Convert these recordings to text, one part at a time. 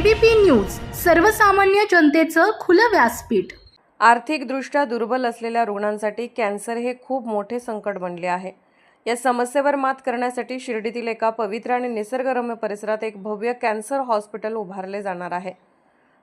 ABP news सर्वसामान्य जनतेचं खुलं व्यासपीठ। आर्थिकदृष्ट्या दुर्बल असलेल्या रुग्णांसाठी कॅन्सर हे खूप मोठे संकट बनले आहे। या समस्येवर मात करण्यासाठी शिर्डीतील एका पवित्र आणि निसर्गरम्य परिसरात एक भव्य कॅन्सर हॉस्पिटल उभारले जाणार आहे।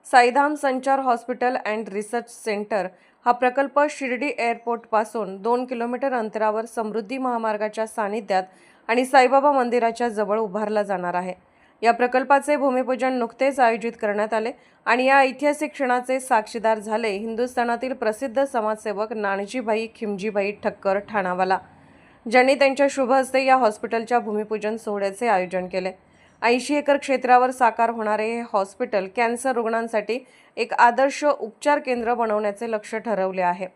साईधाम संचार हॉस्पिटल अँड रिसर्च सेंटर हा प्रकल्प शिर्डी एअरपोर्ट पासून 2 किलोमीटर अंतरावर समृद्धी महामार्गाच्या सानिध्यात आणि साईबाबा मंदिराच्या जवळ उभारला जाणार आहे। या प्रकल्पाचे भूमिपूजन नुकतेच आयोजित करण्यात आले आणि या ऐतिहासिक क्षणाचे साक्षीदार झाले हिंदुस्थानातील प्रसिद्ध समाजसेवक नानजीभाई खिमजीभाई ठक्कर ठाणावाला, ज्यांनी त्यांच्या शुभ हस्ते या हॉस्पिटलच्या भूमिपूजन सोहळ्याचे आयोजन केले। 80 एकर क्षेत्रावर साकार होणारे हे हॉस्पिटल कॅन्सर रुग्णांसाठी एक आदर्श उपचार केंद्र बनवण्याचे लक्ष्य ठरवले आहे।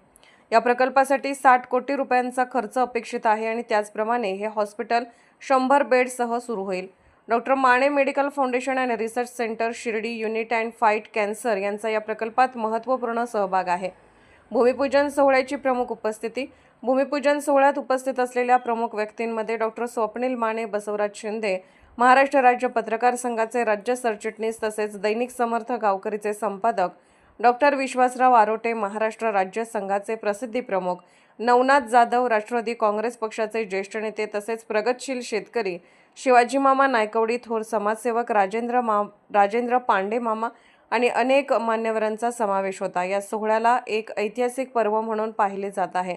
या प्रकल्पासाठी 60 कोटी रुपयांचा खर्च अपेक्षित आहे आणि त्याचप्रमाणे हे हॉस्पिटल 100 बेडसह सुरू होईल। डॉक्टर माने medical foundation and research centre Shirdi unit and fight cancer यांचा या प्रकल्पात महत्त्वपूर्ण सहभाग आहे। भूमिपूजन सोहळ्याची प्रमुख उपस्थिती। भूमिपूजन सोहळ्यात उपस्थित असलेल्या प्रमुख व्यक्तींमध्ये डॉक्टर स्वप्नील माने, बसवराज शिंदे, महाराष्ट्र राज्य पत्रकार संघाचे राज्य सरचिटणीस तसेच दैनिक समर्थ गावकरीचे संपादक डॉक्टर विश्वासराव आरोटे, महाराष्ट्र राज्य संघाचे प्रसिद्धी प्रमुख नवनाथ जाधव, राष्ट्रवादी काँग्रेस पक्षाचे ज्येष्ठ नेते तसेच प्रगतशील शेतकरी शिवाजी मामा नायकवडी, थोर समाजसेवक राजेंद्र पांडे मामा आणि अनेक मान्यवरांचा समावेश होता। या सोहळ्याला एक ऐतिहासिक पर्व म्हणून पाहिले जात आहे।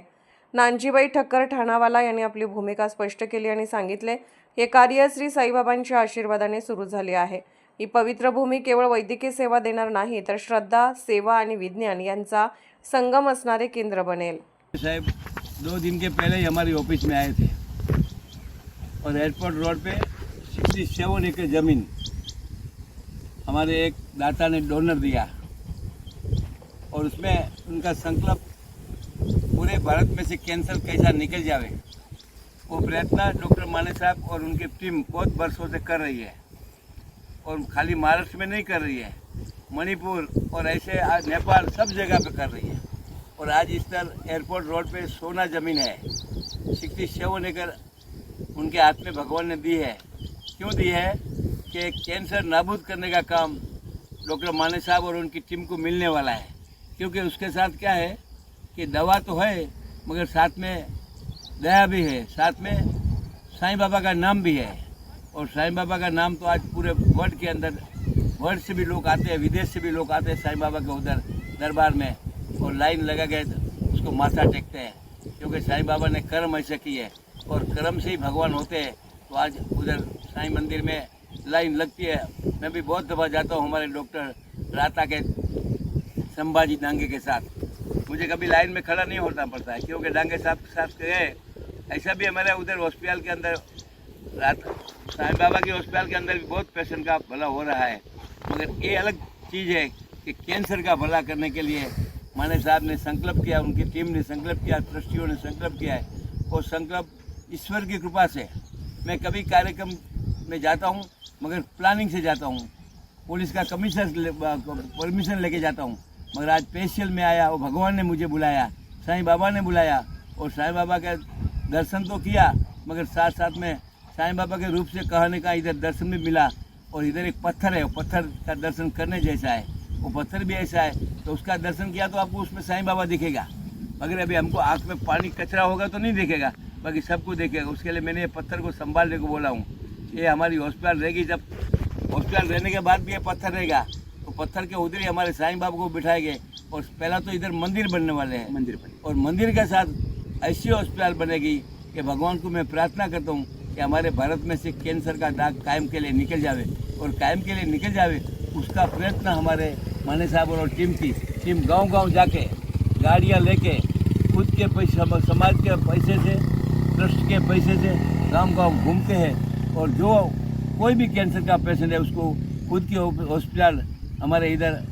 नानजीभाई ठक्कर ठाणावाला यांनी आपली भूमिका स्पष्ट केली आणि सांगितले, हे कार्य श्री साईबाबांच्या आशीर्वादाने सुरू झाले आहे। ही पवित्र भूमी केवळ वैद्यकीय सेवा देणार नाही तर श्रद्धा, सेवा आणि विज्ञान यांचा संगम असणारे केंद्र बनेल। साहब 2 दिन के पहले ही हमारी ऑफिस में आए थे और एयरपोर्ट रोड पे 67 एकड़ ज़मीन हमारे एक दाता ने डोनर दिया और उसमें उनका संकल्प पूरे भारत में से कैंसर कैसा निकल जावे वो प्रयत्न डॉक्टर माने साहब और उनकी टीम बहुत वर्षों से कर रही है। और खाली महाराष्ट्र में नहीं कर रही है, मणिपुर और ऐसे नेपाल सब जगह पे कर रही है। और आज इस तरह एयरपोर्ट रोड पे सोना ज़मीन है, 67 एकड़ उनके हाथ में भगवान ने दी है। क्यों दी है कि कैंसर नाबूद करने का काम डॉक्टर माने साहब और उनकी टीम को मिलने वाला है। क्योंकि उसके साथ क्या है कि दवा तो है मगर साथ में दया भी है, साथ में साईं बाबा का नाम भी है। और साईं बाबा का नाम तो आज पूरे वर्ल्ड के अंदर, वर्ल्ड से भी लोग आते हैं, विदेश से भी लोग आते हैं साईं बाबा के उधर दरबार में और लाइन लगा के उसको माथा टेकते हैं। क्योंकि साईं बाबा ने कर्म ऐसे किए और कर्म से ही भगवान होते हैं। तो आज उधर साईं मंदिर में लाइन लगती है। मैं भी बहुत दफ़ा जाता हूँ हमारे डॉक्टर राता के संभाजी डांगे के साथ। मुझे कभी लाइन में खड़ा नहीं होना पड़ता है क्योंकि डांगे साहब के साथ गए। ऐसा भी हमारे उधर हॉस्पिटल के अंदर साईं बाबा के हॉस्पिटल के अंदर भी बहुत पेशेंट का भला हो रहा है। मगर ये अलग चीज़ है कि कैंसर का भला करने के लिए माने साहब ने संकल्प किया, उनकी टीम ने संकल्प किया, ट्रस्टियों ने संकल्प किया है। और संकल्प ईश्वर की कृपा से मैं कभी कार्यक्रम में जाता हूँ मगर प्लानिंग से जाता हूँ, पुलिस का कमिश्नर परमिशन लेके जाता हूँ। मगर आज स्पेशल में आया, वो भगवान ने मुझे बुलाया, साईं बाबा ने बुलाया और साईं बाबा का दर्शन तो किया मगर साथ साथ में साईं बाबा के रूप से कहने का इधर दर्शन भी मिला। और इधर एक पत्थर है, वो पत्थर का दर्शन करने जैसा है, वो पत्थर भी ऐसा है तो उसका दर्शन किया तो आपको उसमें साईं बाबा दिखेगा। मगर अभी हमको आँख में पानी कचरा होगा तो नहीं दिखेगा, बाकी सबको देखेगा। उसके लिए मैंने ये पत्थर को संभालने को बोला हूँ। ये हमारी हॉस्पिटल रहेगी, जब हॉस्पिटल रहने के बाद भी ये पत्थर रहेगा तो पत्थर के उधर ही हमारे साईं बाबा को बिठाएंगे। और पहला तो इधर मंदिर बनने वाले हैं, मंदिर बने और मंदिर के साथ ऐसी हॉस्पिटल बनेगी कि भगवान को मैं प्रार्थना करता हूँ कि हमारे भारत में से कैंसर का दाग कायम के लिए निकल जावे और कायम के लिए निकल जावे। उसका प्रयत्न हमारे माने साहब और टीम गांव-गांव जाके गाड़ियां लेके खुद के पैसे, समाज के पैसे से, ट्रस्ट के पैसे से गांव-गांव घूमते हैं। और जो कोई भी कैंसर का पेशेंट है उसको खुद की हॉस्पिटल हमारे इधर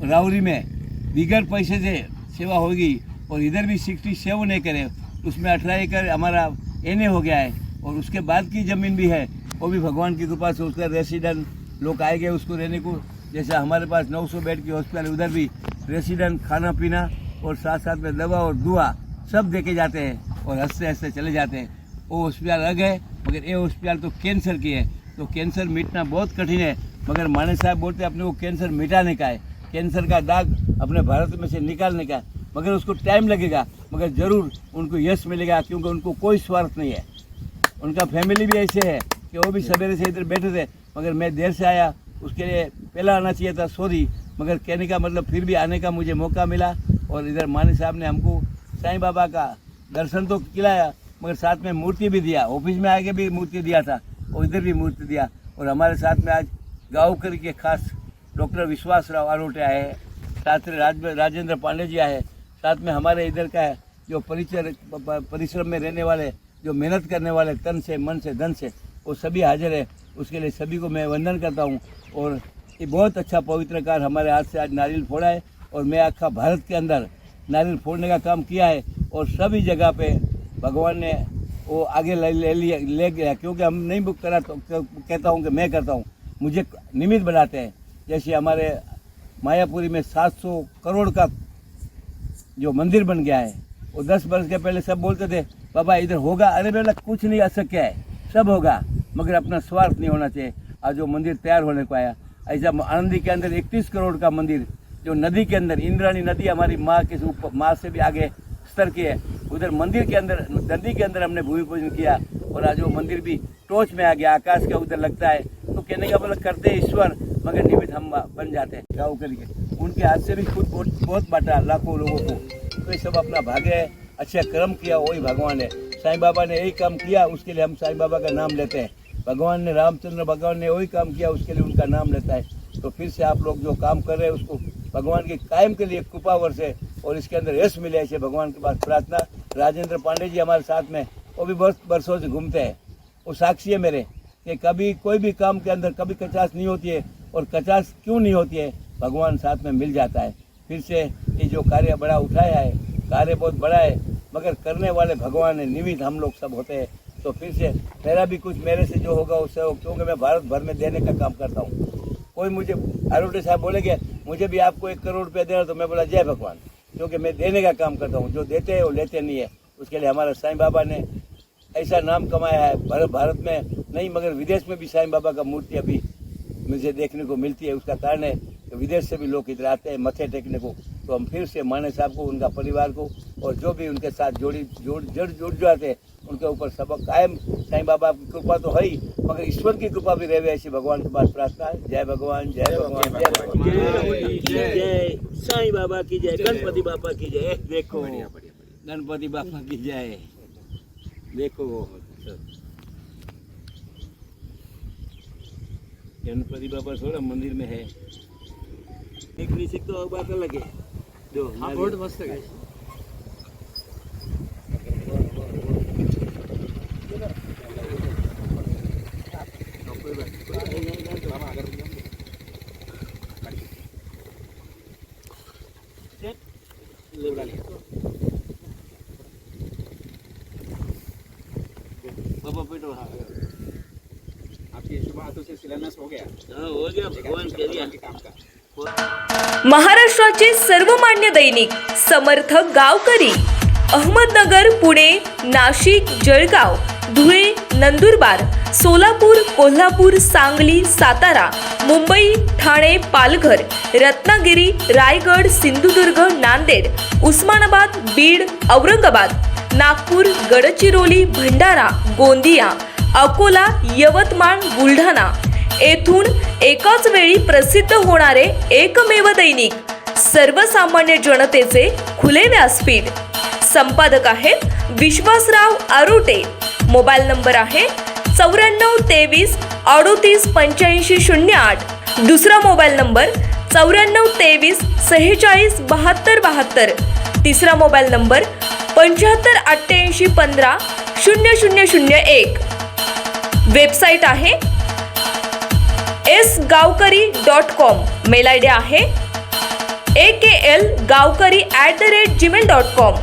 रावरी में बिगड़ पैसे से सेवा होगी। और इधर भी 67 एकड़ है, उसमें 18 एकड़ हमारा एने हो गया है। और उसके बाद की ज़मीन भी है, वो भी भगवान की कृपा से उसका रेसिडेंट लोग आएंगे उसको रहने को। जैसे हमारे पास 900 बेड की हॉस्पिटल, उधर भी रेसिडेंट खाना पीना और साथ साथ में दवा और दुआ सब देके जाते हैं और हंसते हंसते चले जाते हैं। वो हॉस्पिटल अलग है मगर ये हॉस्पिटल तो कैंसर की है। तो कैंसर मिटना बहुत कठिन है, मगर माने साहब बोलते अपने को कैंसर मिटाने का है, कैंसर का दाग अपने भारत में से निकालने का, मगर उसको टाइम लगेगा, मगर ज़रूर उनको यश मिलेगा, क्योंकि उनको कोई स्वार्थ नहीं है। उनका फैमिली भी ऐसे है कि वो भी सवेरे से इधर बैठे थे, मगर मैं देर से आया, उसके लिए पहला आना चाहिए था, सॉरी, मगर कहने का मतलब फिर भी आने का मुझे मौका मिला। और इधर मानी साहब ने हमको साईं बाबा का दर्शन तो खिलाया, मगर साथ में मूर्ति भी दिया। ऑफिस में आके भी मूर्ति दिया था और इधर भी मूर्ति दिया। और हमारे साथ में आज गाँवकर के खास डॉक्टर विश्वासराव आरोटे आए हैं, साथ में राजेंद्र पांडे जी आए, साथ में हमारे इधर का है जो परिश्रम में रहने वाले, जो मेहनत करने वाले तन से मन से धन से, वो सभी हाजिर है। उसके लिए सभी को मैं वंदन करता हूँ। और ये बहुत अच्छा पवित्र कार्य हमारे हाथ से आज नारियल फोड़ा है, और मैं आखा भारत के अंदर नारियल फोड़ने का काम किया है, और सभी जगह पे भगवान ने वो आगे ले गया, क्योंकि हम नहीं बुक करा तो कहता हूँ कि मैं करता हूँ, मुझे निमित्त बनाते हैं। जैसे हमारे मायापुरी में 700 करोड़ का जो मंदिर बन गया है, वो 10 वर्ष के पहले सब बोलते थे बाबा इधर होगा, अरे बेटा कुछ नहीं अशक्य है, सब होगा, मगर अपना स्वार्थ नहीं होना चाहिए। आज जो मंदिर तैयार होने को आया, ऐसा आनंदी के अंदर 31 करोड़ का मंदिर, जो नदी के अंदर इंद्राणी नदी हमारी माँ के ऊपर, माँ से भी आगे स्तर की है, उधर मंदिर के अंदर नदी के अंदर हमने भूमि पूजन किया। और आज वो मंदिर भी टोच में आ गया, आकाश के उधर लगता है। तो कहने का मतलब करते ईश्वर, मगर निमित्त हम बन जाते हैं। गाँव करके उनके हाथ से भी खुद बहुत बांटा लाखों लोगों को, तो ये सब अपना भाग्य है, अच्छा कर्म किया वही भगवान है। साईं बाबा ने यही काम किया, उसके लिए हम साईं बाबा का नाम लेते हैं। भगवान ने, रामचंद्र भगवान ने वही काम किया, उसके लिए उनका नाम लेता है। तो फिर से आप लोग जो काम कर रहे हैं उसको भगवान के कायम के लिए कृपा वर्षे और इसके अंदर यश मिले, ऐसे भगवान के पास प्रार्थना। राजेंद्र पांडे जी हमारे साथ में, वो भी बहुत वर्षों से घूमते हैं, वो साक्षी है मेरे कि कभी कोई भी काम के अंदर कभी कचास नहीं होती है, और कचास क्यों नहीं होती है, भगवान साथ में मिल जाता है। फिर से ये जो कार्य बड़ा उठाया है, कार्य बहुत बड़ा है, मगर करने वाले भगवान है, निमित्त हम लोग सब होते हैं। तो फिर से मेरा भी कुछ मेरे से जो होगा उससे हो, क्योंकि मैं भारत भर में देने का काम करता हूँ। कोई मुझे आरोटे साहब बोलेंगे मुझे भी आपको 1 करोड़ रुपया देना, तो मैं बोला जय भगवान, क्योंकि मैं देने का काम करता हूँ। जो देते हैं वो लेते नहीं है। उसके लिए हमारा साईं बाबा ने ऐसा नाम कमाया है, भारत में नहीं मगर विदेश में भी साईं बाबा का मूर्ति अभी मुझे देखने को मिलती है। उसका कारण है कि विदेश से भी लोग इधर आते हैं मत्थे टेकने को। तो हम फिर से माने साहब को, उनका परिवार को, और जो भी उनके साथ जुड़ जाते हैं उनके ऊपर सब कायम साईं बाबा की कृपा तो है ही, मगर ईश्वर की कृपा भी रहे, ऐसी भगवान के पास प्रार्थना है। जय भगवान, जय भगवान, जय भगवान, जय साईं बाबा की जय, गणपति बाबा की जय। देखो गणपति बाबा की जय, देखो गणपति बाबा थोड़ा मंदिर में है, एक नहीं सकते और बात अलग है। जो बहुत मस्त है। आपके शुभ हाथों से शिलान्यास हो गया। हाँ हो गया, भगवान कर दिया काम का। महाराष्ट्राचे सर्वमान्य दैनिक समर्थ गावकरी अहमदनगर, पुणे, नाशिक, जळगाव, धुळे, नंदुरबार, सोलापूर, कोल्हापूर, सांगली, सातारा, मुंबई, ठाणे, पालघर, रत्नागिरी, रायगड, सिंधुदुर्ग, नांदेड, उस्मानाबाद, बीड, औरंगाबाद, नागपूर, गडचिरोली, भंडारा, गोंदिया, अकोला, यवतमाळ, बुलढाणा येथून एकाच वेळी प्रसिद्ध होणारे एकमेव दैनिक, सर्वसामान्य जनतेचे खुले व्यासपीठ। संपादक आहेत विश्वासराव आरोटे। मोबाईल नंबर आहे 9423 38 85 08। दुसरा मोबाईल नंबर 9423 46 72 72। तिसरा मोबाईल नंबर 75 88 15 0001। वेबसाईट आहे sgavkari.com। मेल आयडी आहे akl gavkari@gmail.com।